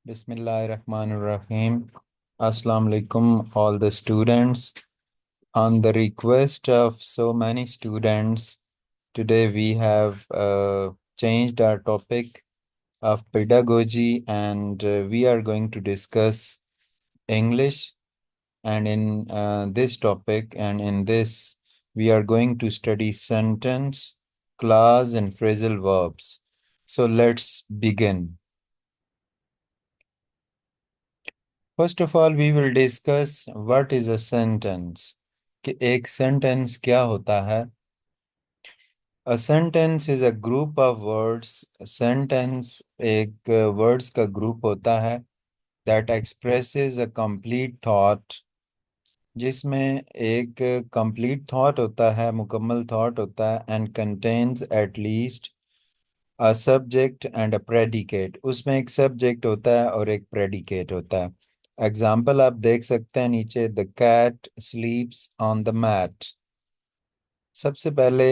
Bismillahirrahmanirrahim. Assalamu alaikum, all the students. On the request of so many students, today we have changed our topic of pedagogy and we are going to discuss English. And in this topic and in this, we are going to study sentence, clause, and phrasal verbs. So let's begin. First of all, we will discuss what is a sentence. कि एक sentence क्या होता है? A sentence is a group of words. A sentence एक words का group होता है that expresses a complete thought, जिसमें एक complete thought होता है, मुकम्मल thought होता है and contains at least a subject and a predicate. उसमें एक subject होता है और एक predicate होता है. एग्जाम्पल आप देख सकते हैं नीचे. The cat sleeps on the mat. सबसे पहले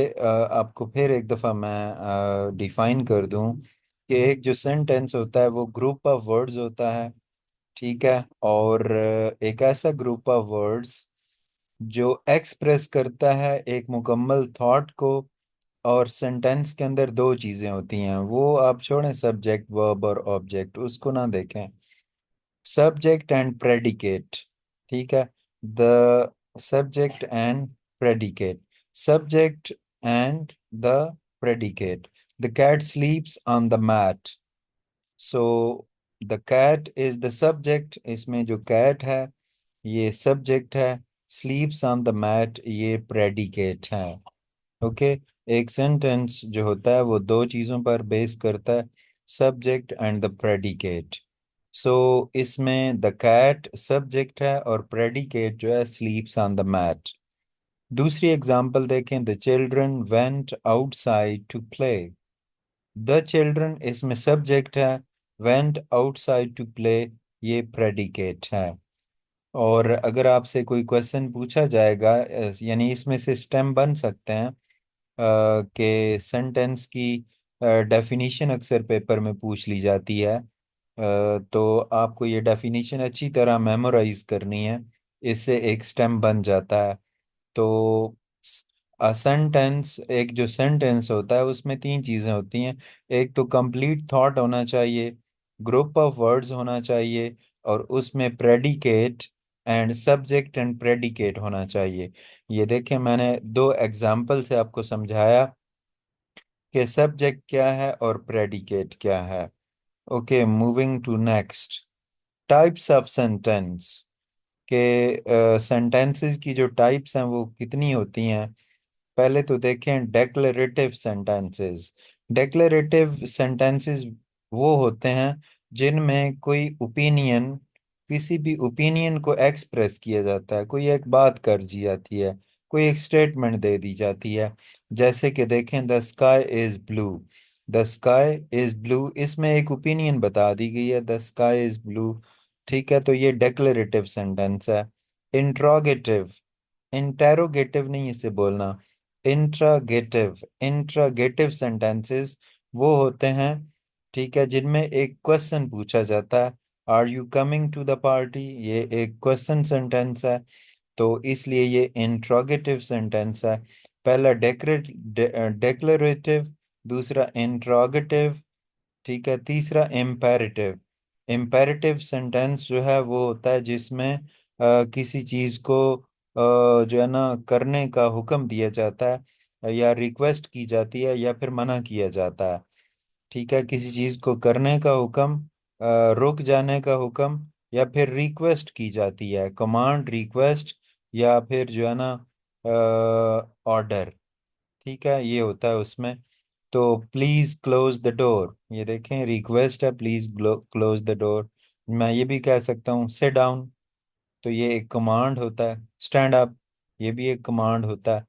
आपको फिर एक दफ़ा मैं डिफाइन कर दूं कि एक जो सेंटेंस होता है वो ग्रुप ऑफ वर्ड्स होता है. ठीक है. और एक ऐसा ग्रुप ऑफ वर्ड्स जो एक्सप्रेस करता है एक मुकम्मल थॉट को. और सेंटेंस के अंदर दो चीज़ें होती हैं, वो आप छोड़ें, सब्जेक्ट वर्ब और ऑब्जेक्ट, उसको ना देखें. Subject and predicate. ठीक है. The subject and predicate. Subject and the predicate. The cat sleeps on the mat. So the cat is the subject. इसमें जो कैट है ये सब्जेक्ट है. स्लीप्स ऑन द मैट ये प्रेडिकेट है. ओके. एक सेंटेंस जो होता है वो दो चीज़ों पर बेस करता है, subject and the predicate. So इसमें द कैट सब्जेक्ट है और प्रेडिकेट जो है स्लीप्स ऑन द मैट. दूसरी एग्जांपल देखें. The children went outside to play. The children इसमें सब्जेक्ट है, वेंट आउटसाइड टू प्ले ये प्रेडिकेट है. और अगर आपसे कोई क्वेश्चन पूछा जाएगा, यानी इसमें से स्टेम बन सकते हैं के सेंटेंस की डेफिनेशन अक्सर पेपर में पूछ ली जाती है. तो आपको ये डेफिनेशन अच्छी तरह मेमोराइज करनी है, इससे एक स्टेम बन जाता है. तो सेंटेंस, एक जो सेंटेंस होता है उसमें तीन चीज़ें होती हैं. एक तो कंप्लीट थॉट होना चाहिए, ग्रुप ऑफ वर्ड्स होना चाहिए, और उसमें predicate and subject and predicate होना चाहिए. ये देखें, मैंने दो एग्जाम्पल से आपको समझाया कि सब्जेक्ट क्या है और प्रेडिकेट क्या है. Okay, moving to next. Types of sentence. के सेंटेंसेस की जो टाइप्स हैं वो कितनी होती हैं. पहले तो देखें डेक्लरेटिव सेंटेंसेस. डेक्लरेटिव सेंटेंसेस वो होते हैं जिनमें कोई ओपिनियन, किसी भी ओपिनियन को एक्सप्रेस किया जाता है, कोई एक बात कर दी जाती है, कोई एक स्टेटमेंट दे दी जाती है. जैसे कि देखें, the sky is blue. The sky is blue, इसमें एक ओपिनियन बता दी गई है, द स्काई इज ब्लू. ठीक है, तो ये डेक्लरेटिव सेंटेंस है. इंट्रोगेटिव. इंटेरोगेटिव नहीं इसे बोलना, इंट्रागेटिव. इंट्रागेटिव सेंटेंसेस वो होते हैं, ठीक है, जिनमें एक क्वेश्चन पूछा जाता है. Are you coming to the party, ये एक क्वेश्चन सेंटेंस है, तो इसलिए ये इंट्रोगेटिव सेंटेंस है. पहला डेक्लरेटिव, दूसरा इंट्रोगेटिव, ठीक है, तीसरा इम्पेरेटिव. इम्पेरेटिव सेंटेंस जो है वो होता है जिसमें किसी चीज़ को जो है ना करने का हुक्म दिया जाता है, या रिक्वेस्ट की जाती है, या फिर मना किया जाता है. ठीक है, किसी चीज़ को करने का हुक्म, रुक जाने का हुक्म, या फिर रिक्वेस्ट की जाती है, कमांड, रिक्वेस्ट, या फिर जो है ना ऑर्डर. ठीक है, ये होता है उसमें. तो प्लीज क्लोज द डोर, ये देखें रिक्वेस्ट है, प्लीज क्लोज द डोर. मैं ये भी कह सकता हूँ सिट डाउन, तो ये एक कमांड होता है. स्टैंड अप, ये भी एक कमांड होता है.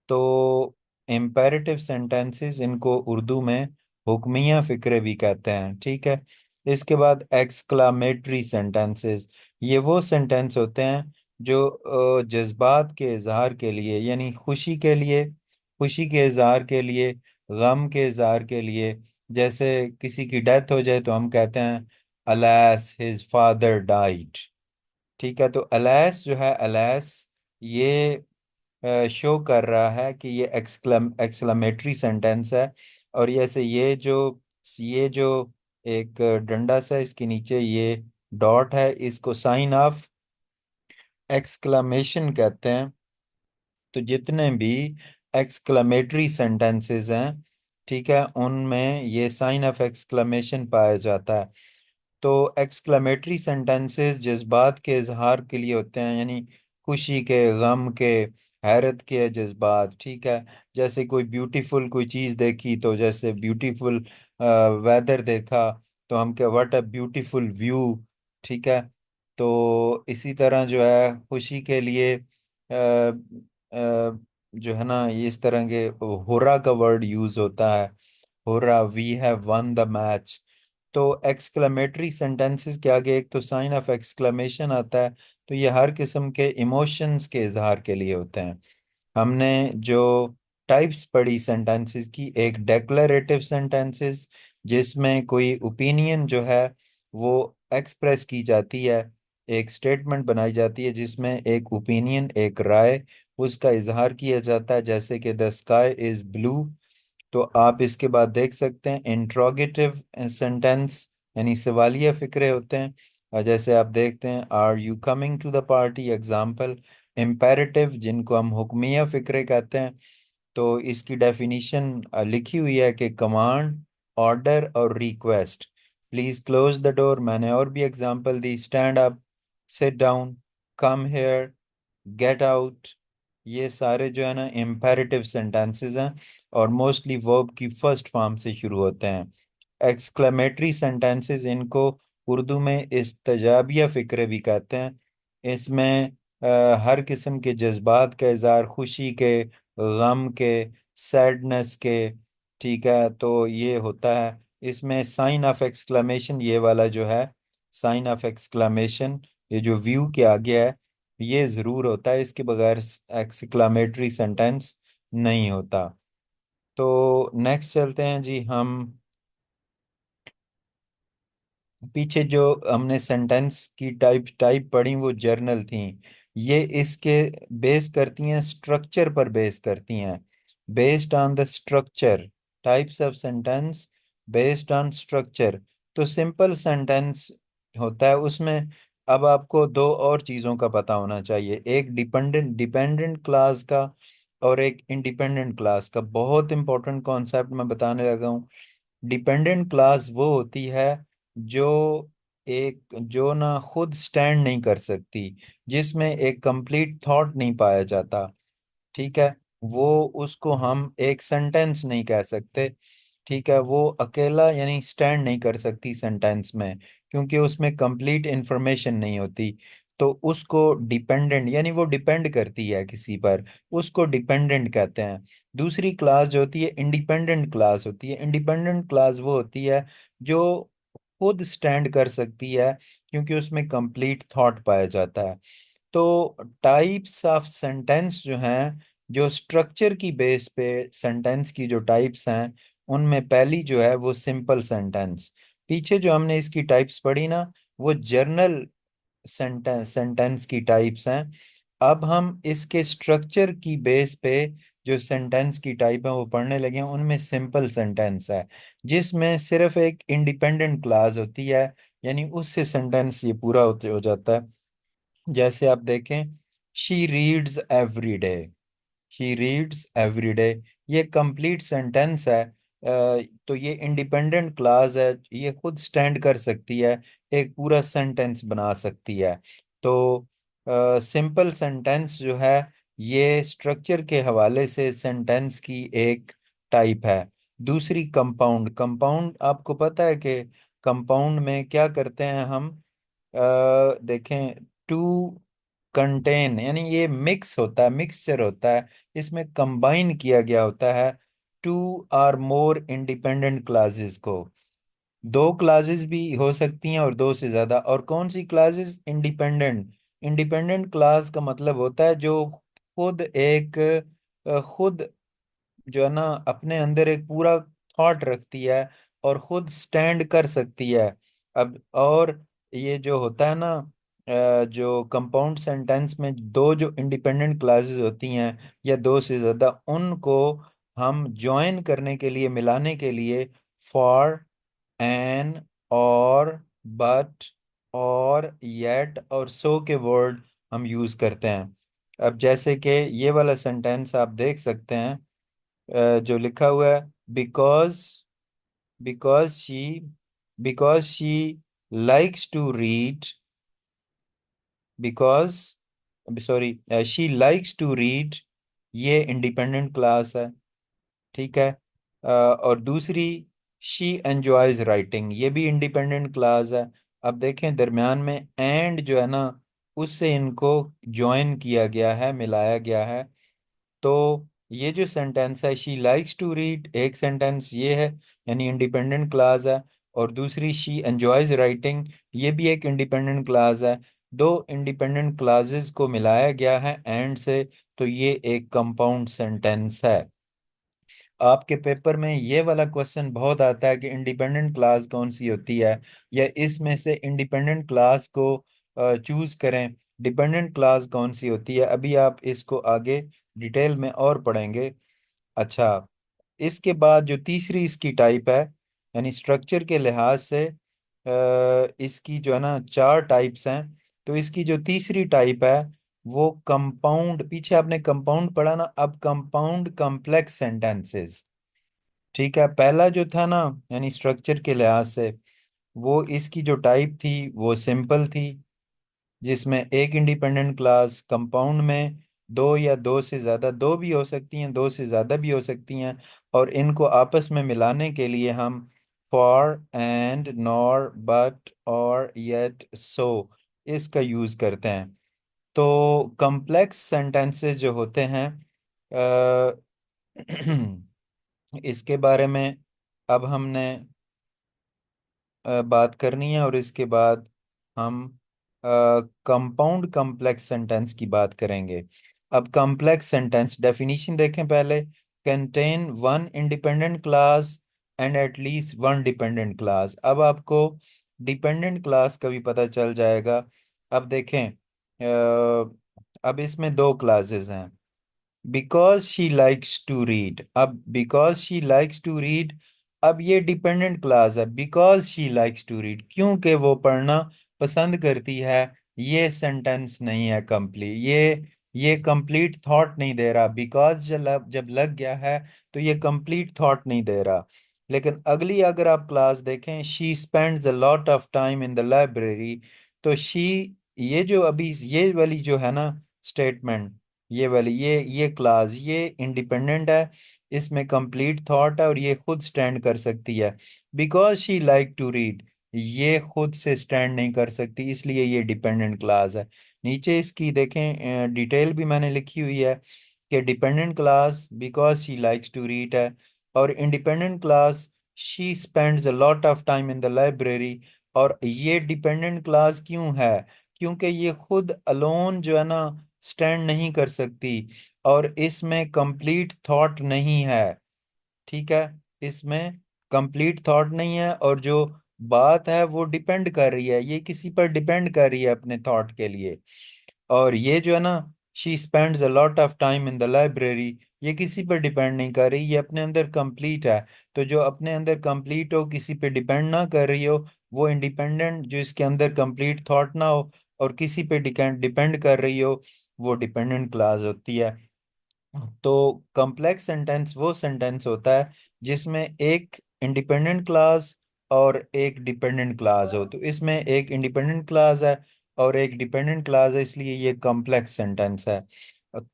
तो इम्पेरेटिव सेंटेंसेस, इनको उर्दू में हुक्मिया फ़िक्रे भी कहते हैं. ठीक है. इसके बाद एक्सक्लामेटरी सेंटेंसेस. ये वो सेंटेंस होते हैं जो जज्बात के इजहार के लिए, यानी खुशी के लिए, खुशी के इजहार के लिए, गम के इजहार के लिए. जैसे किसी की डेथ हो जाए तो हम कहते हैं अलास हिज फादर डाइड। ठीक है, तो अलास जो है, अलास ये शो कर रहा है कि ये एक्सक्लेमेटरी सेंटेंस है। और ये जो एक डंडा सा है, इसके नीचे ये डॉट है, इसको साइन ऑफ एक्सक्लेमेशन कहते हैं। तो जितने भी एक्सक्लेमेटरी सेंटेंसेस हैं, ठीक है, उनमें ये साइन ऑफ एक्सक्लेमेशन पाया जाता है। तो एक्सक्लेमेटरी सेंटेंसेस जज्बात के इजहार के लिए होते हैं, यानी खुशी के, गम के, हैरत के जज्बात। ठीक है, जैसे कोई ब्यूटीफुल कोई चीज़ देखी, तो जैसे ब्यूटीफुल वेदर देखा, तो हम क्या, व्हाट अ ब्यूटीफुल व्यू। ठीक है, तो इसी तरह जो है खुशी के लिए जो है ना, ये इस तरह के हुर्रा का वर्ड यूज होता है, hurrah, we have won the match. तो एक्सक्लेमेटरी सेंटेंसेस के आगे एक तो साइन ऑफ एक्सक्लेमेशन आता है। तो ये हर किस्म के इमोशंस के इजहार के लिए होते हैं। हमने जो टाइप्स पढ़ी सेंटेंसेस की, एक डेक्लरेटिव सेंटेंसेस जिसमें कोई ओपिनियन जो है वो एक्सप्रेस की जाती है, एक स्टेटमेंट बनाई जाती है जिसमें एक ओपिनियन, एक राय, उसका इजहार किया जाता है, जैसे कि द स्काई इज ब्लू। तो आप इसके बाद देख सकते हैं इंट्रोगेटिव सेंटेंस, यानी सवालिया फिक्रे होते हैं। जैसे आप देखते हैं, are you coming to the party, example. Imperative, जिनको हम हुक्मिया फिक्रे कहते हैं, तो इसकी डेफिनीशन लिखी हुई है कि कमांड, ऑर्डर और request. Please close the door, मैंने और भी example the, stand up, sit down, come here, get out. ये सारे जो है ना इम्पेरेटिव सेंटेंसेस हैं, और मोस्टली वर्ब की फर्स्ट फॉर्म से शुरू होते हैं। एक्सक्लेमेटरी सेंटेंसेस, इनको उर्दू में इस्तजाबिया फिक्रे भी कहते हैं। इसमें हर किस्म के जज्बात का इजहार, खुशी के, गम के, सैडनेस के, ठीक है, तो ये होता है। इसमें साइन ऑफ एक्सक्लेमेशन, ये वाला जो है साइन ऑफ एक्सक्लेमेशन, ये जो व्यू के आगे है, ये ज़रूर होता है, इसके बगैर एक्सक्लेमेटरी सेंटेंस नहीं होता। तो नेक्स्ट चलते हैं जी हम। पीछे जो हमने सेंटेंस की टाइप टाइप पढ़ी वो जर्नल थी, ये इसके बेस करती हैं, स्ट्रक्चर पर बेस करती हैं। Based on the structure, types of sentence based on structure. तो सिंपल सेंटेंस होता है उसमें, अब आपको दो और चीज़ों का पता होना चाहिए, एक डिपेंडेंट डिपेंडेंट क्लास का और एक इंडिपेंडेंट क्लास का। बहुत इंपॉर्टेंट कॉन्सेप्ट मैं बताने लगा हूँ। डिपेंडेंट क्लास वो होती है जो जो ना खुद स्टैंड नहीं कर सकती, जिसमें एक कंप्लीट थॉट नहीं पाया जाता। ठीक है, वो, उसको हम एक सेंटेंस नहीं कह सकते। ठीक है, वो अकेला यानी स्टैंड नहीं कर सकती सेंटेंस में, क्योंकि उसमें कंप्लीट इंफॉर्मेशन नहीं होती। तो उसको डिपेंडेंट, यानी वो डिपेंड करती है किसी पर, उसको डिपेंडेंट कहते हैं। दूसरी क्लास जो होती है इंडिपेंडेंट क्लास होती है। इंडिपेंडेंट क्लास वो होती है जो खुद स्टैंड कर सकती है, क्योंकि उसमें कंप्लीट थॉट पाया जाता है। तो टाइप्स ऑफ सेंटेंस जो हैं, जो स्ट्रक्चर की बेस पे सेंटेंस की जो टाइप्स हैं, उनमें पहली जो है वो सिंपल सेंटेंस। पीछे जो हमने इसकी टाइप्स पढ़ी ना, वो जर्नल सेंटेंस सेंटेंस की टाइप्स हैं। अब हम इसके स्ट्रक्चर की बेस पे जो सेंटेंस की टाइप है वो पढ़ने लगे हैं। उनमें सिंपल सेंटेंस है जिसमें सिर्फ एक इंडिपेंडेंट क्लास होती है, यानी उससे सेंटेंस ये पूरा हो जाता है। जैसे आप देखें, she reads every day, he reads every day, ये कंप्लीट सेंटेंस है। तो ये इंडिपेंडेंट क्लास है, ये खुद स्टैंड कर सकती है, एक पूरा सेंटेंस बना सकती है। तो सिंपल सेंटेंस जो है, ये स्ट्रक्चर के हवाले से सेंटेंस की एक टाइप है। दूसरी कंपाउंड। कंपाउंड आपको पता है कि कंपाउंड में क्या करते हैं हम, देखें, टू कंटेन, यानी ये मिक्स होता है, मिक्सचर होता है, इसमें कंबाइन किया गया होता है two or more independent clauses को। दो क्लासेस भी हो सकती हैं और दो से ज्यादा। और कौन सी क्लासेस? इंडिपेंडेंट। इंडिपेंडेंट क्लास का मतलब होता है जो खुद एक खुद जो है ना अपने अंदर एक पूरा थॉट रखती है और खुद स्टैंड कर सकती है। अब और ये जो होता है ना, जो कंपाउंड सेंटेंस में दो जो इंडिपेंडेंट क्लासेस होती हैं या दो से ज्यादा, उनको हम जॉइन करने के लिए, मिलाने के लिए फॉर, एन, और, बट, और, येट और सो के वर्ड हम यूज करते हैं। अब जैसे कि ये वाला सेंटेंस आप देख सकते हैं, जो लिखा हुआ है, because because she because she likes to read because sorry she likes to read, ये इंडिपेंडेंट क्लास है। ठीक है। और दूसरी, शी एंजॉयज राइटिंग, ये भी इंडिपेंडेंट क्लास है। अब देखें दरमियान में एंड जो है ना, उससे इनको ज्वाइन किया गया है, मिलाया गया है। तो ये जो सेंटेंस है, शी लाइक्स टू रीड, एक सेंटेंस ये है, यानी इंडिपेंडेंट क्लास है। और दूसरी, शी एंजॉयज राइटिंग, ये भी एक इंडिपेंडेंट क्लास है। दो इंडिपेंडेंट क्लासेस को मिलाया गया है एंड से, तो ये एक कंपाउंड सेंटेंस है। आपके पेपर में ये वाला क्वेश्चन बहुत आता है कि इंडिपेंडेंट क्लास कौन सी होती है, या इसमें से इंडिपेंडेंट क्लास को चूज करें, डिपेंडेंट क्लास कौन सी होती है। अभी आप इसको आगे डिटेल में और पढ़ेंगे। अच्छा, इसके बाद जो तीसरी इसकी टाइप है, यानी स्ट्रक्चर के लिहाज से इसकी जो है ना चार टाइप्स हैं। तो इसकी जो तीसरी टाइप है वो कंपाउंड, पीछे आपने कंपाउंड पढ़ा ना, अब कंपाउंड कॉम्प्लेक्स सेंटेंसेस। ठीक है, पहला जो था ना, यानी स्ट्रक्चर के लिहाज से, वो इसकी जो टाइप थी वो सिंपल थी, जिसमें एक इंडिपेंडेंट क्लास, कंपाउंड में दो या दो से ज़्यादा, दो भी हो सकती हैं, दो से ज़्यादा भी हो सकती हैं, और इनको आपस में मिलाने के लिए हम फॉर, एंड, नॉर, बट, और, येट, सो इसका यूज़ करते हैं। तो कॉम्प्लेक्स सेंटेंसेस जो होते हैं, अ, इसके बारे में अब हमने बात करनी है, और इसके बाद हम कंपाउंड कॉम्प्लेक्स सेंटेंस की बात करेंगे। अब कॉम्प्लेक्स सेंटेंस डेफिनेशन देखें पहले। Contain one independent class and at least one dependent class. अब आपको डिपेंडेंट क्लास का भी पता चल जाएगा। अब देखें, अब इसमें दो क्लासेस हैं, because she likes to read. अब because she likes to read, अब ये डिपेंडेंट क्लास है, because she likes to read, क्योंकि वो पढ़ना पसंद करती है। ये सेंटेंस नहीं है कंप्लीट, ये कंप्लीट थॉट नहीं दे रहा। बिकॉज जब लग गया है तो ये कंप्लीट थॉट नहीं दे रहा। लेकिन अगली अगर आप क्लास देखें, she spends a lot of time in the library, तो शी, ये जो अभी ये वाली जो है ना स्टेटमेंट, ये वाली, ये क्लास, ये इंडिपेंडेंट है, इसमें कंप्लीट थॉट है और ये खुद स्टैंड कर सकती है। Because she like to read, ये खुद से स्टैंड नहीं कर सकती, इसलिए ये डिपेंडेंट क्लास है। नीचे इसकी देखें डिटेल भी मैंने लिखी हुई है कि dependent clause because she likes to read है, और independent clause she spends a lot of time in the library. और ये डिपेंडेंट क्लास क्यों है? क्योंकि ये खुद अलोन जो है ना स्टैंड नहीं कर सकती, और इसमें कंप्लीट थॉट नहीं है। ठीक है, इसमें कंप्लीट थॉट नहीं है, और जो बात है वो डिपेंड कर रही है, ये किसी पर डिपेंड कर रही है अपने थॉट के लिए। और ये जो है ना, she spends a lot of time in the library, ये किसी पर डिपेंड नहीं कर रही, ये अपने अंदर कंप्लीट है। तो जो अपने अंदर कंप्लीट हो, किसी पे डिपेंड ना कर रही हो, वो इंडिपेंडेंट, जो इसके अंदर कंप्लीट थॉट ना हो और किसी पे डिपेंड कर रही हो, वो डिपेंडेंट क्लास होती है। तो कॉम्प्लेक्स सेंटेंस वो सेंटेंस होता है जिसमें एक इंडिपेंडेंट क्लास और एक डिपेंडेंट क्लास हो। तो इसमें एक इंडिपेंडेंट क्लास है और एक डिपेंडेंट क्लास है, इसलिए ये कॉम्प्लेक्स सेंटेंस है।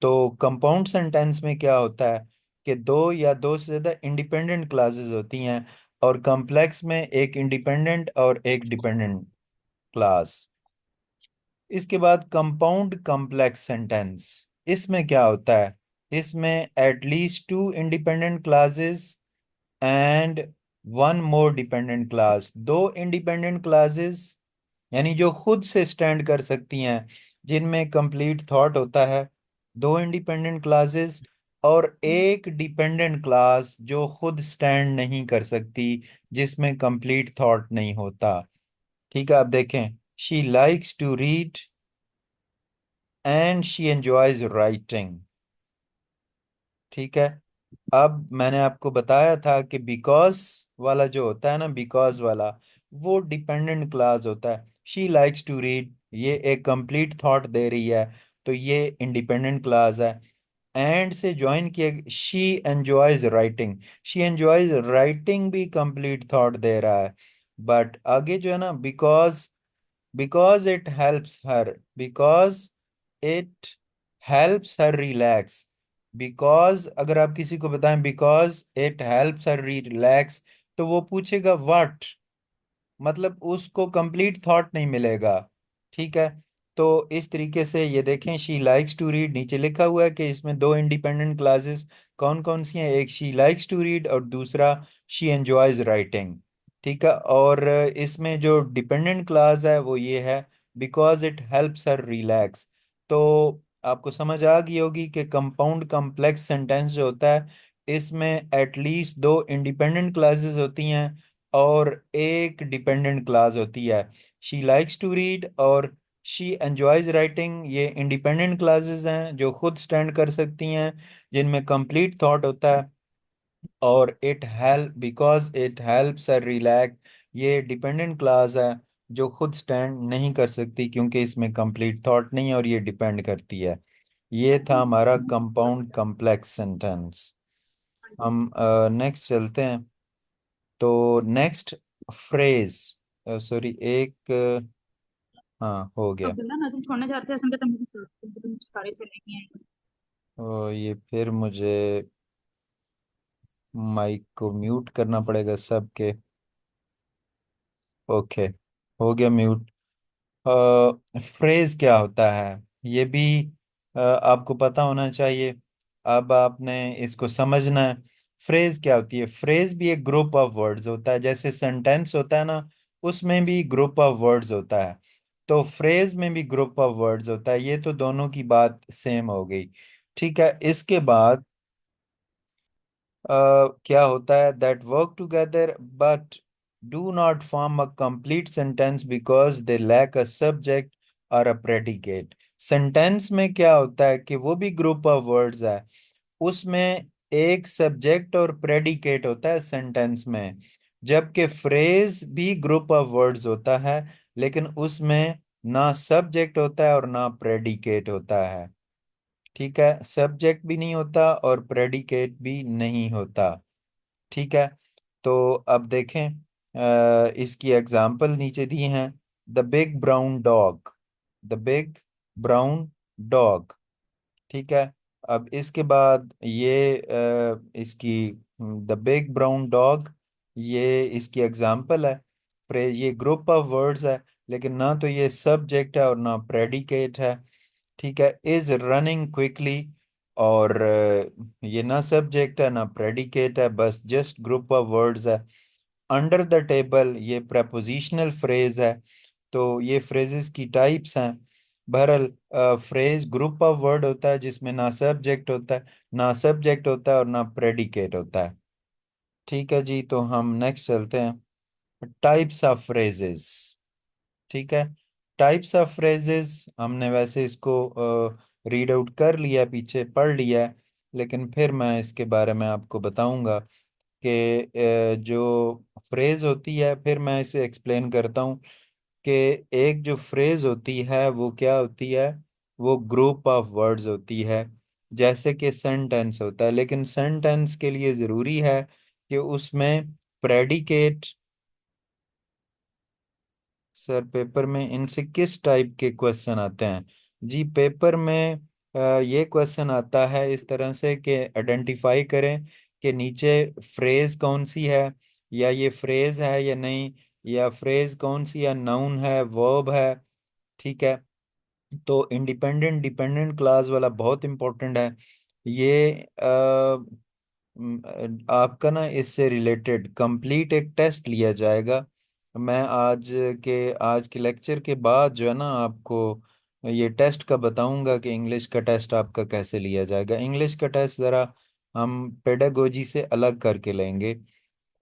तो कंपाउंड सेंटेंस में क्या होता है कि दो या दो से ज़्यादा इंडिपेंडेंट क्लासेस होती हैं, और कॉम्प्लेक्स में एक इंडिपेंडेंट और एक डिपेंडेंट क्लास। इसके बाद कंपाउंड कॉम्प्लेक्स सेंटेंस, इसमें क्या होता है? इसमें at least to independent classes and one more dependent class, दो इंडिपेंडेंट क्लासेस यानी जो खुद से स्टैंड कर सकती हैं, जिनमें कंप्लीट थॉट होता है, दो इंडिपेंडेंट क्लासेस, और एक डिपेंडेंट क्लास जो खुद स्टैंड नहीं कर सकती, जिसमें कंप्लीट थॉट नहीं होता। ठीक है, आप देखें, she likes to read and she enjoys writing. ठीक है, अब मैंने आपको बताया था कि बिकॉज वाला जो होता है ना, बिकॉज वाला, वो डिपेंडेंट क्लास होता है। शी लाइक्स टू रीड, ये एक कंप्लीट थॉट दे रही है, तो ये इंडिपेंडेंट क्लास है। एंड से ज्वाइन किया, she enjoys writing, she enjoys writing भी कंप्लीट थॉट दे रहा है। बट आगे जो है ना, because it helps her, because it helps her relax. Because अगर आप किसी को बताएं because it helps her relax, तो वो पूछेगा व्हाट, मतलब उसको कंप्लीट थॉट नहीं मिलेगा। ठीक है, तो इस तरीके से ये देखें, शी लाइक्स टू रीड, नीचे लिखा हुआ है कि इसमें दो इंडिपेंडेंट क्लासेस कौन कौन सी हैं, एक शी लाइक्स टू रीड और दूसरा शी एंजॉयज राइटिंग। ठीक है, और इसमें जो डिपेंडेंट क्लास है वो ये है, because it helps her relax. तो आपको समझ आ गई होगी कि कंपाउंड कॉम्प्लेक्स सेंटेंस जो होता है, इसमें एटलीस्ट दो इंडिपेंडेंट क्लासेस होती हैं और एक डिपेंडेंट क्लास होती है। शी लाइक्स टू रीड और शी एंजॉयज राइटिंग, ये इंडिपेंडेंट क्लासेस हैं जो खुद स्टैंड कर सकती हैं, जिनमें कंप्लीट थॉट होता है। और it help, because it helps a relax, ये डिपेंडेंट क्लास है जो खुद स्टैंड नहीं कर सकती क्योंकि इसमें कंप्लीट थॉट नहीं है और ये डिपेंड करती है। ये था हमारा कंपाउंड कॉम्प्लेक्स सेंटेंस। हम नेक्स्ट चलते हैं। तो नेक्स्ट फ्रेज, सॉरी एक हाँ हो गया। अब बोला ना तुम छोड़ने जा रहे थे ऐसे में, तो मेरे साथ तुम सारे चले गए हैं। ये फिर मुझे माइक को म्यूट करना पड़ेगा सबके। ओके, हो गया म्यूट। फ्रेज क्या होता है ये भी आपको पता होना चाहिए। अब आपने इसको समझना है। फ्रेज क्या होती है? फ्रेज भी एक ग्रुप ऑफ वर्ड्स होता है, जैसे सेंटेंस होता है ना, उसमें भी ग्रुप ऑफ वर्ड्स होता है। तो फ्रेज में भी ग्रुप ऑफ वर्ड्स होता है, ये तो दोनों की बात सेम हो गई। ठीक है, इसके बाद क्या होता है, that work together but do not form a complete sentence because they lack a subject और अ प्रेडिकेट। सेंटेंस में क्या होता है कि वो भी ग्रुप ऑफ वर्ड्स है, उसमें एक सब्जेक्ट और प्रेडिकेट होता है सेंटेंस में। जबकि फ्रेज भी ग्रुप ऑफ वर्ड्स होता है, लेकिन उसमें ना सब्जेक्ट होता है और ना प्रेडिकेट होता है। ठीक है, सब्जेक्ट भी नहीं होता और प्रेडिकेट भी नहीं होता। ठीक है, तो अब देखें, इसकी एग्जाम्पल नीचे दी हैं। The big brown dog, the big brown dog. ठीक है, अब इसके बाद ये इसकी द बिग ब्राउन डॉग, ये इसकी एग्जाम्पल है। ये ग्रुप ऑफ वर्ड्स है, लेकिन ना तो ये सब्जेक्ट है और ना प्रेडिकेट है। ठीक है, इज रनिंग क्विकली, और ये ना सब्जेक्ट है ना प्रेडिकेट है, बस जस्ट ग्रुप ऑफ वर्ड्स है। अंडर द टेबल, ये prepositional फ्रेज है। तो ये फ्रेजेस की टाइप्स हैं। बहरहाल फ्रेज ग्रुप ऑफ वर्ड होता है जिसमें ना सब्जेक्ट होता है, ना सब्जेक्ट होता है और ना प्रेडिकेट होता है। ठीक है जी, तो हम नेक्स्ट चलते हैं, टाइप्स ऑफ फ्रेजेस। ठीक है, टाइप्स ऑफ फ्रेजेस हमने वैसे इसको रीड आउट कर लिया, पीछे पढ़ लिया है, लेकिन फिर मैं इसके बारे में आपको बताऊंगा कि जो फ्रेज होती है, फिर मैं इसे एक्सप्लेन करता हूँ कि एक जो फ्रेज होती है वो क्या होती है। वो ग्रुप ऑफ वर्ड्स होती है, जैसे कि सेंटेंस होता है, लेकिन सेंटेंस के लिए ज़रूरी है कि उसमें प्रेडिकेट। सर पेपर में इनसे किस टाइप के क्वेश्चन आते हैं? जी पेपर में ये क्वेश्चन आता है इस तरह से कि आइडेंटिफाई करें कि नीचे फ्रेज कौन सी है, या ये फ्रेज है या नहीं, या फ्रेज कौन सी है, नाउन है वर्ब है। ठीक है, तो इंडिपेंडेंट डिपेंडेंट क्लास वाला बहुत इंपॉर्टेंट है ये। आपका ना इससे रिलेटेड कंप्लीट एक टेस्ट लिया जाएगा। मैं आज के लेक्चर के बाद जो है ना, आपको ये टेस्ट का बताऊंगा कि इंग्लिश का टेस्ट आपका कैसे लिया जाएगा। इंग्लिश का टेस्ट ज़रा हम पेडागोजी से अलग करके लेंगे।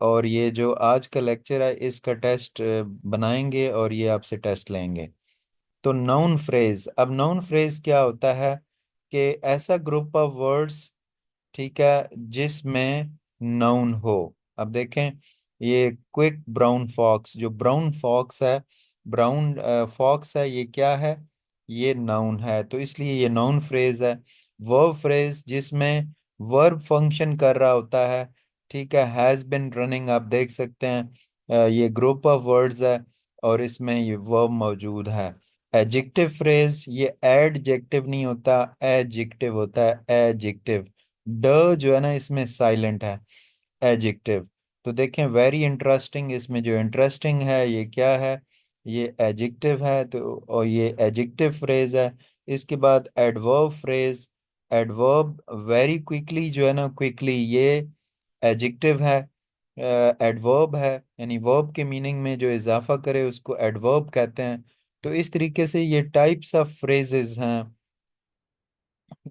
और ये जो आज का लेक्चर है इसका टेस्ट बनाएंगे और ये आपसे टेस्ट लेंगे। तो नाउन फ्रेज, अब नाउन फ्रेज क्या होता है कि ऐसा ग्रुप ऑफ वर्ड्स, ठीक है, जिसमें नाउन हो। अब देखें, ये क्विक ब्राउन फॉक्स, जो ब्राउन फॉक्स है, ब्राउन फॉक्स है, ये क्या है? ये नाउन है, तो इसलिए ये नाउन फ्रेज है। वर्ब फ्रेज जिसमें वर्ब फंक्शन कर रहा होता है, ठीक है, हैज बिन रनिंग, आप देख सकते हैं ये ग्रुप ऑफ वर्ड्स है और इसमें ये वर्ब मौजूद है। एडजेक्टिव फ्रेज, ये एडजेक्टिव नहीं होता, एडजेक्टिव होता है, एडजेक्टिव। ड जो है ना इसमें साइलेंट है, एडजेक्टिव। तो देखें, वेरी इंटरेस्टिंग, इसमें जो इंटरेस्टिंग है ये क्या है? ये एडजेक्टिव है, तो और ये एडजेक्टिव फ्रेज है। इसके बाद adverb phrase, adverb very quickly जो है ना, क्विकली, ये एडजेक्टिव है, एडवर्ब है, यानी वर्ब के मीनिंग में जो इजाफा करे उसको एडवर्ब कहते हैं। तो इस तरीके से ये टाइप्स ऑफ फ्रेजेस हैं।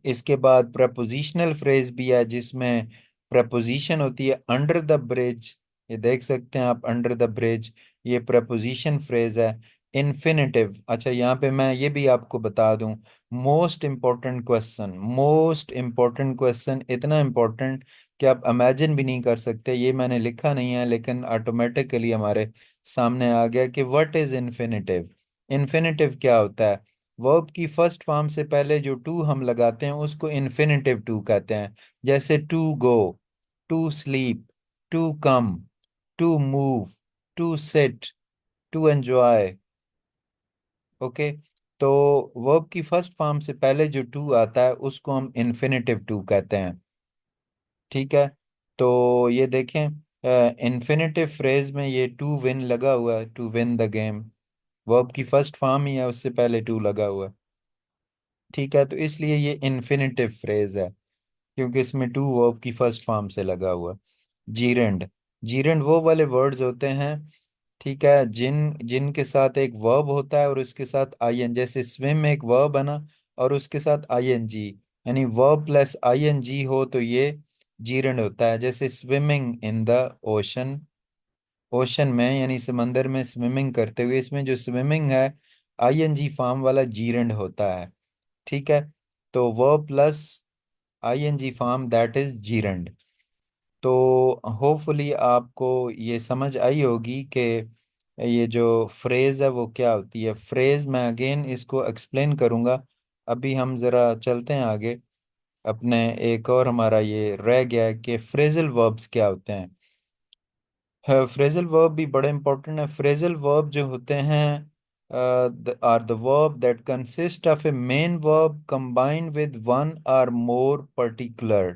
इसके बाद प्रपोजिशनल फ्रेज भी है जिसमें प्रपोजिशन होती है अंडर द ब्रिज, ये देख सकते हैं आप, अंडर द ब्रिज, ये प्रपोजिशन फ्रेज है। इन्फिनेटिव, अच्छा यहाँ पे मैं ये भी आपको बता दूं, most important question, most important question, इतना इम्पोर्टेंट कि आप इमेजिन भी नहीं कर सकते, ये मैंने लिखा नहीं है लेकिन ऑटोमेटिकली हमारे सामने आ गया कि व्हाट इज इन्फिनेटिव। इन्फिनेटिव क्या होता है? वर्ब की फर्स्ट फॉर्म से पहले जो टू हम लगाते हैं उसको इन्फिनेटिव टू कहते हैं। जैसे to go, to sleep, to come, to move, to sit, to enjoy. Okay, तो वर्ब की फर्स्ट फॉर्म से पहले जो टू आता है उसको हम इन्फिनेटिव टू कहते हैं। ठीक है, तो ये देखें, इन्फिनेटिव फ्रेज में ये टू विन लगा हुआ है, to win the game, verb की फर्स्ट फॉर्म ही है, उससे पहले टू लगा हुआ है। ठीक है, तो इसलिए ये इन्फिनेटिव फ्रेज है क्योंकि इसमें टू वर्ब की फर्स्ट फॉर्म से लगा हुआ। जीरेंड, जीरेंड वो वाले वर्ड्स होते हैं, ठीक है, जिनके साथ एक वर्ब होता है और उसके साथ आई एन, जैसे स्विम में एक वर्ब है ना, और उसके साथ आई एन जी, यानी verb plus I N G हो तो ये जीरेंड होता है। जैसे swimming in the ocean, ocean में यानी समंदर में स्विमिंग करते हुए, इसमें जो स्विमिंग है आई एन जी फॉर्म वाला जीरेंड होता है। ठीक है, तो verb plus ING form, that is gerund. तो होपफुली आपको ये समझ आई होगी कि ये जो फ्रेज है वो क्या होती है। फ्रेज मैं अगेन इसको एक्सप्लेन करूंगा। अभी हम ज़रा चलते हैं आगे, अपने एक और हमारा ये रह गया है कि फ्रेजल वर्ब्स क्या होते हैं। फ्रेजल वर्ब भी बड़े इंपॉर्टेंट है। फ्रेजल वर्ब जो होते हैं are the verb that consist of a main verb combined with one or more particular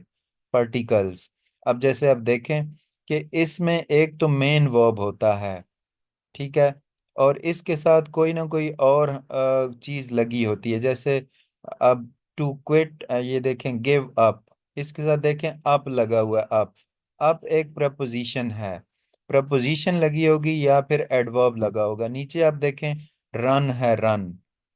particles. अब जैसे आप देखें कि इसमें एक तो मेन वर्ब होता है, ठीक है, और इसके साथ कोई ना कोई और चीज लगी होती है। जैसे अब टू क्विट, ये देखें गिव अप, इसके साथ देखें अप लगा हुआ है, अप। अप एक प्रपोजिशन है, प्रपोजिशन लगी होगी या फिर एडवर्ब लगा होगा। नीचे आप देखें रन है, रन,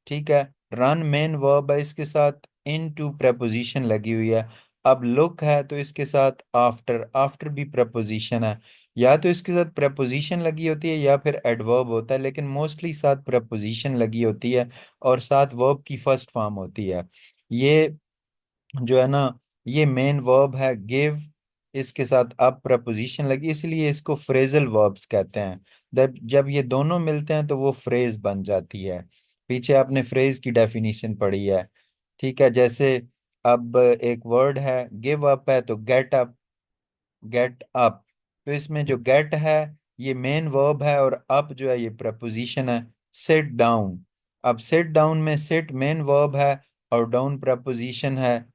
ठीक है, रन मेन वर्ब है, इसके साथ इन टू प्रपोजिशन लगी हुई है। अब लुक है तो इसके साथ आफ्टर, आफ्टर भी प्रपोजिशन है। या तो इसके साथ preposition लगी होती है या फिर एडवर्ब होता है, लेकिन मोस्टली साथ preposition लगी होती है और साथ वर्ब की फर्स्ट फॉर्म होती है। ये जो है ना, ये मेन वर्ब है गिव, इसके साथ अब preposition लगी, इसलिए इसको फ्रेजल वर्ब्स कहते हैं। जब जब ये दोनों मिलते हैं तो वो फ्रेज बन जाती है। पीछे आपने फ्रेज की डेफिनेशन पढ़ी है, ठीक है। जैसे अब एक वर्ड है गिव अप है तो गेट अप, गेट अप, तो इसमें जो गेट है ये मेन वर्ब है और अप जो है ये प्रपोजिशन है। सिट डाउन, अब सिट डाउन में सिट मेन वर्ब है और डाउन प्रपोजिशन है,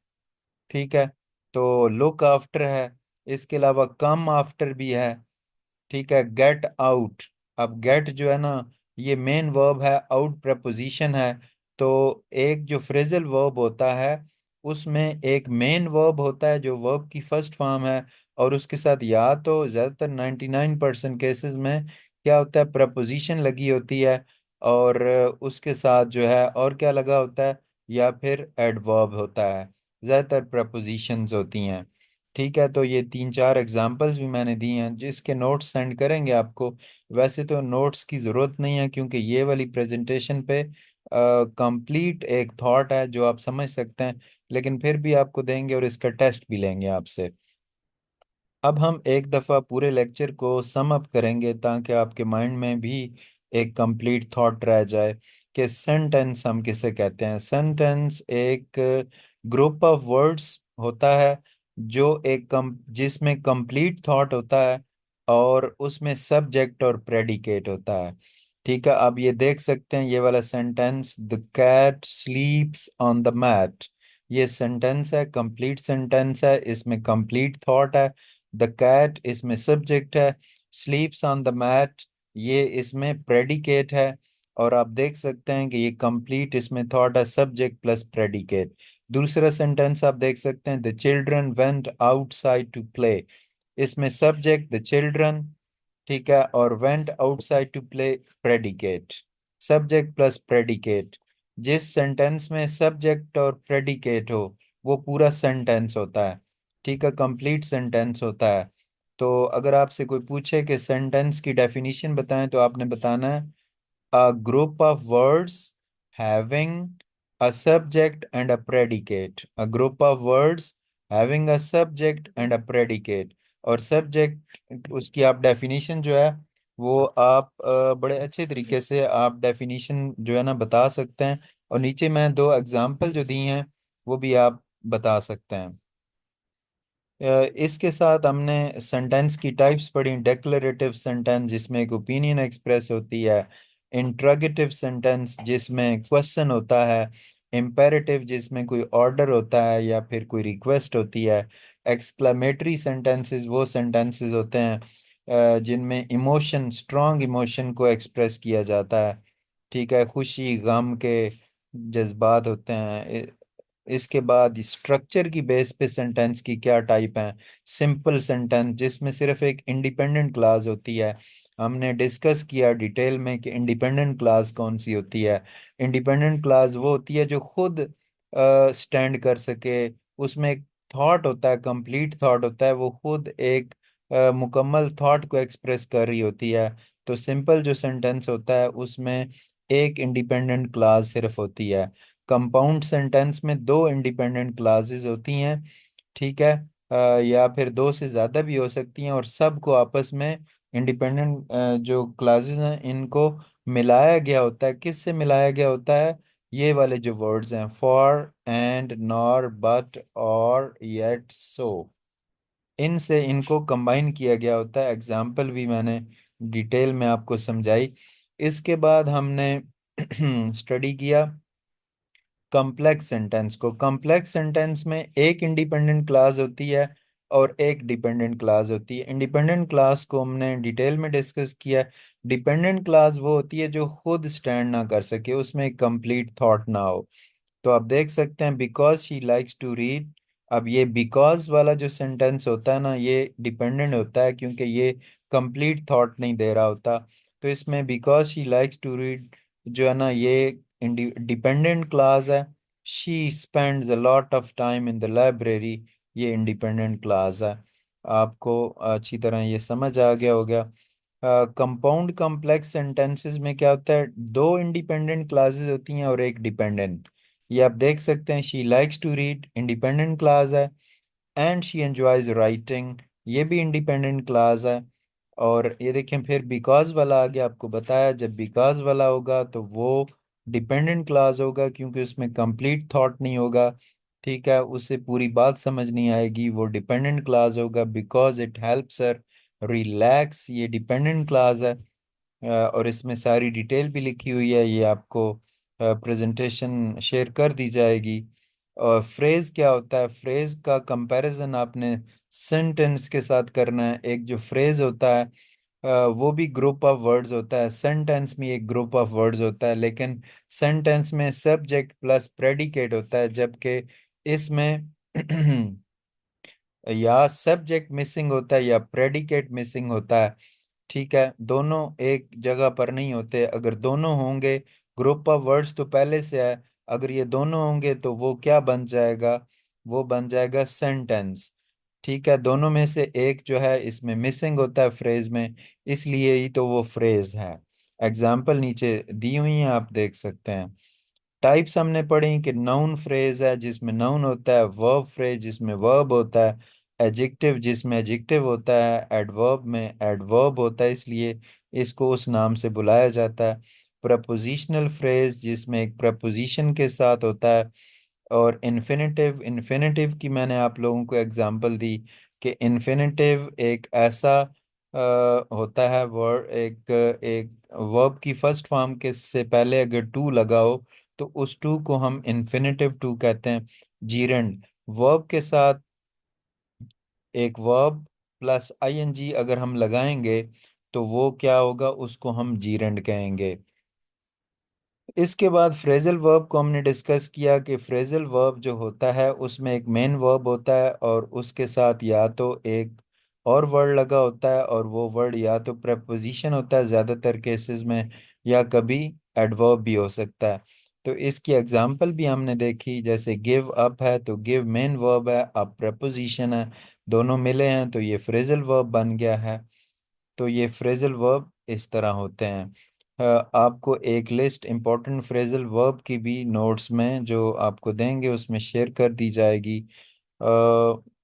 ठीक है। तो लुक आफ्टर है, इसके अलावा कम आफ्टर भी है, ठीक है। गेट आउट, अब गेट जो है ना ये मेन वर्ब है, आउट प्रपोजिशन है। तो एक जो फ्रेजल वर्ब होता है उसमें एक मेन वर्ब होता है जो वर्ब की फर्स्ट फॉर्म है, और उसके साथ या तो ज़्यादातर 99% केसेस में क्या होता है प्रपोजिशन लगी होती है, और उसके साथ जो है और क्या लगा होता है, या फिर एडवर्ब होता है। ज़्यादातर प्रपोजिशंस होती हैं, ठीक है, तो ये तीन चार एग्जांपल्स भी मैंने दी हैं, जिसके नोट्स सेंड करेंगे आपको। वैसे तो नोट्स की ज़रूरत नहीं है, क्योंकि ये वाली प्रेजेंटेशन पे कंप्लीट एक थॉट है जो आप समझ सकते हैं, लेकिन फिर भी आपको देंगे और इसका टेस्ट भी लेंगे आपसे। अब हम एक दफ़ा पूरे लेक्चर को सम अप करेंगे, ताकि आपके माइंड में भी एक कंप्लीट थॉट रह जाए कि सेंटेंस हम किसे कहते हैं। सेंटेंस एक ग्रुप ऑफ वर्ड्स होता है जो जिसमें कंप्लीट थॉट होता है, और उसमें सब्जेक्ट और प्रेडिकेट होता है। ठीक है, आप ये देख सकते हैं, ये वाला sentence, the cat sleeps on the mat, ये सेंटेंस है, कंप्लीट सेंटेंस है, इसमें कंप्लीट थॉट है। द कैट इसमें सब्जेक्ट है, स्लीप्स ऑन द मैट ये इसमें प्रेडिकेट है। और आप देख सकते हैं कि ये कंप्लीट इसमें थॉट है, सब्जेक्ट प्लस प्रेडिकेट। दूसरा सेंटेंस आप देख सकते हैं, the children went outside to play, इसमें सब्जेक्ट द चिल्ड्रन, ठीक है, और went outside to play predicate, subject plus predicate. जिस सेंटेंस में सब्जेक्ट और प्रेडिकेट हो वो पूरा सेंटेंस होता है, ठीक है, कंप्लीट सेंटेंस होता है। तो अगर आपसे कोई पूछे कि सेंटेंस की डेफिनेशन बताएं, तो आपने बताना है a group of words having a subject and a predicate, a group of words having a subject and a predicate। और सब्जेक्ट उसकी आप डेफिनेशन जो है वो आप बड़े अच्छे तरीके से आप डेफिनेशन जो है ना बता सकते हैं, और नीचे मैं दो एग्जांपल जो दी हैं वो भी आप बता सकते हैं। इसके साथ हमने सेंटेंस की टाइप्स पढ़ी, डेक्लरेटिव सेंटेंस जिसमें एक ओपिनियन एक्सप्रेस होती है, इंट्रोगेटिव सेंटेंस जिसमें क्वेश्चन होता है, इम्पेरेटिव जिसमें कोई ऑर्डर होता है या फिर कोई रिक्वेस्ट होती है, एक्सक्लेमेटरी सेंटेंसेस वो सेंटेंसेस होते हैं जिनमें इमोशन, स्ट्रॉन्ग इमोशन को एक्सप्रेस किया जाता है, ठीक है, खुशी गम के जज्बात होते हैं। इसके बाद स्ट्रक्चर की बेस पे सेंटेंस की क्या टाइप हैं, सिंपल सेंटेंस जिसमें सिर्फ एक इंडिपेंडेंट क्लास होती है, हमने डिस्कस किया डिटेल में कि इंडिपेंडेंट क्लास कौन सी होती है। इंडिपेंडेंट क्लास वो होती है जो खुद स्टैंड कर सके, उसमें एक थॉट होता है, कंप्लीट थॉट होता है, वो खुद एक मुकम्मल थॉट को एक्सप्रेस कर रही होती है। तो सिंपल जो सेंटेंस होता है उसमें एक इंडिपेंडेंट क्लास सिर्फ होती है। कंपाउंड सेंटेंस में दो इंडिपेंडेंट क्लासेस होती हैं, ठीक है, या फिर दो से ज़्यादा भी हो सकती हैं, और सबको आपस में इंडिपेंडेंट जो क्लासेस हैं इनको मिलाया गया होता है। किससे मिलाया गया होता है? ये वाले जो वर्ड्स हैं, फॉर, एंड, नॉर, बट, और, येट, सो, इनसे इनको कंबाइन किया गया होता है। एग्जाम्पल भी मैंने डिटेल में आपको समझाई। इसके बाद हमने स्टडी किया कॉम्प्लेक्स सेंटेंस को। कॉम्प्लेक्स सेंटेंस में एक इंडिपेंडेंट क्लास होती है और एक डिपेंडेंट क्लास होती है। इंडिपेंडेंट क्लास को हमने डिटेल में डिस्कस किया। डिपेंडेंट क्लास वो होती है जो खुद स्टैंड ना कर सके, उसमें कंप्लीट थॉट ना हो। तो आप देख सकते हैं, because she likes to read, अब ये बिकॉज वाला जो सेंटेंस होता है ना ये डिपेंडेंट होता है, क्योंकि ये कंप्लीट थॉट नहीं दे रहा होता। तो इसमें because she likes to read जो है ना ये डिपेंडेंट क्लास है। She spends a lot of time in the library, ये इंडिपेंडेंट क्लास है। आपको अच्छी तरह ये समझ आ गया होगा। कंपाउंड कॉम्प्लेक्स सेंटेंसेस में क्या होता है, दो इंडिपेंडेंट क्लासेस होती हैं और एक डिपेंडेंट। ये आप देख सकते हैं, she likes to read independent clause है, एंड शी एंजॉयज राइटिंग ये भी इंडिपेंडेंट क्लास है। और ये देखें, फिर बिकॉज वाला आगे आपको बताया, जब बिकॉज वाला होगा तो वो डिपेंडेंट क्लास होगा, क्योंकि उसमें कंप्लीट थॉट नहीं होगा, ठीक है, उससे पूरी बात समझ नहीं आएगी, वो डिपेंडेंट क्लास होगा। Because it helps her relax, ये डिपेंडेंट क्लास है। और इसमें सारी डिटेल भी लिखी हुई है, ये आपको प्रेजेंटेशन शेयर कर दी जाएगी। और फ्रेज क्या होता है, फ्रेज का कंपैरिजन आपने सेंटेंस के साथ करना है। एक जो फ्रेज होता है वो भी ग्रुप ऑफ वर्ड्स होता है, सेंटेंस में एक ग्रुप ऑफ वर्ड्स होता है, लेकिन सेंटेंस में सब्जेक्ट प्लस प्रेडिकेट होता है, जबकि इसमें या सब्जेक्ट मिसिंग होता है या प्रेडिकेट मिसिंग होता है, ठीक है, दोनों एक जगह पर नहीं होते। अगर दोनों होंगे, ग्रुप ऑफ वर्ड्स तो पहले से है, अगर ये दोनों होंगे तो वो क्या बन जाएगा, वो बन जाएगा सेंटेंस, ठीक है, दोनों में से एक जो है इसमें मिसिंग होता है फ्रेज में, इसलिए ही तो वो फ्रेज है। एग्जाम्पल नीचे दी हुई है, आप देख सकते हैं। टाइप्स हमने पढ़ी कि नाउन फ्रेज है जिसमें नाउन होता है, वर्ब फ्रेज जिसमें वर्ब होता है, एडजेक्टिव जिसमें एडजेक्टिव होता है, एडवर्ब में एडवर्ब होता है, इसलिए इसको उस नाम से बुलाया जाता है। प्रपोजिशनल फ्रेज जिसमें एक प्रपोजिशन के साथ होता है। और इन्फिनेटिव, इन्फिनेटिव की मैंने आप लोगों को एग्जांपल दी कि इन्फिनेटिव एक ऐसा होता है वर्ड, एक एक वर्ब की फर्स्ट फॉर्म के से पहले अगर टू लगा हो तो उस टू को हम इन्फिनेटिव टू कहते हैं। जीरेंड, वर्ब के साथ एक वर्ब प्लस आईएनजी अगर हम लगाएंगे तो वो क्या होगा, उसको हम जीरेंड कहेंगे। इसके बाद फ्रेजल वर्ब को हमने डिस्कस किया कि फ्रेजल वर्ब जो होता है उसमें एक मेन वर्ब होता है और उसके साथ या तो एक और वर्ड लगा होता है, और वो वर्ड या तो प्रेपोजिशन होता है ज़्यादातर केसेस में, या कभी एडवर्ब भी हो सकता है। तो इसकी एग्जांपल भी हमने देखी, जैसे गिव अप है तो गिव मेन वर्ब है, अप प्रेपोजिशन है, दोनों मिले हैं तो ये फ्रेजल वर्ब बन गया है। तो ये फ्रेजल वर्ब इस तरह होते हैं। आपको एक लिस्ट इंपॉर्टेंट फ्रेजल वर्ब की भी नोट्स में जो आपको देंगे उसमें शेयर कर दी जाएगी।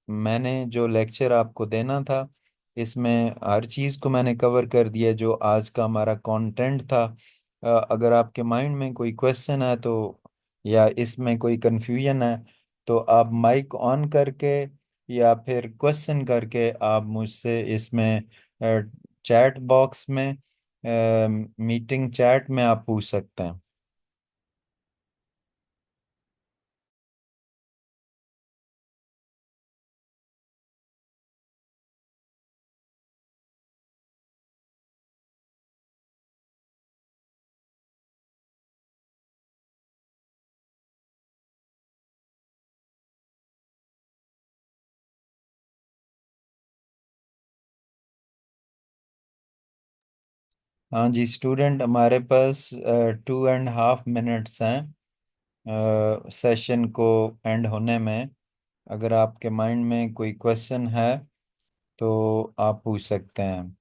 मैंने जो लेक्चर आपको देना था इसमें हर चीज़ को मैंने कवर कर दिया जो आज का हमारा कंटेंट था। अगर आपके माइंड में कोई क्वेश्चन है तो, या इसमें कोई कंफ्यूजन है, तो आप माइक ऑन करके या फिर क्वेश्चन करके आप मुझसे इसमें चैट बॉक्स में, मीटिंग चैट में आप पूछ सकते हैं। हाँ जी स्टूडेंट, हमारे पास 2.5 मिनट्स हैं सेशन को एंड होने में। अगर आपके माइंड में कोई क्वेश्चन है तो आप पूछ सकते हैं।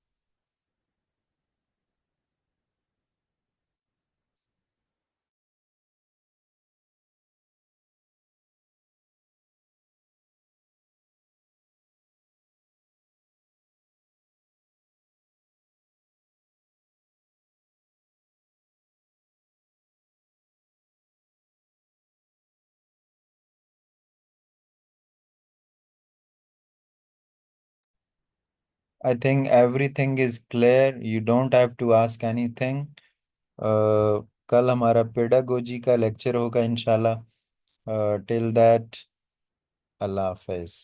I think everything is clear, you don't have to ask anything. कल हमारा पेडागोजी का लेक्चर होगा इंशाल्लाह। टिल दैट, अल्लाह हाफिज।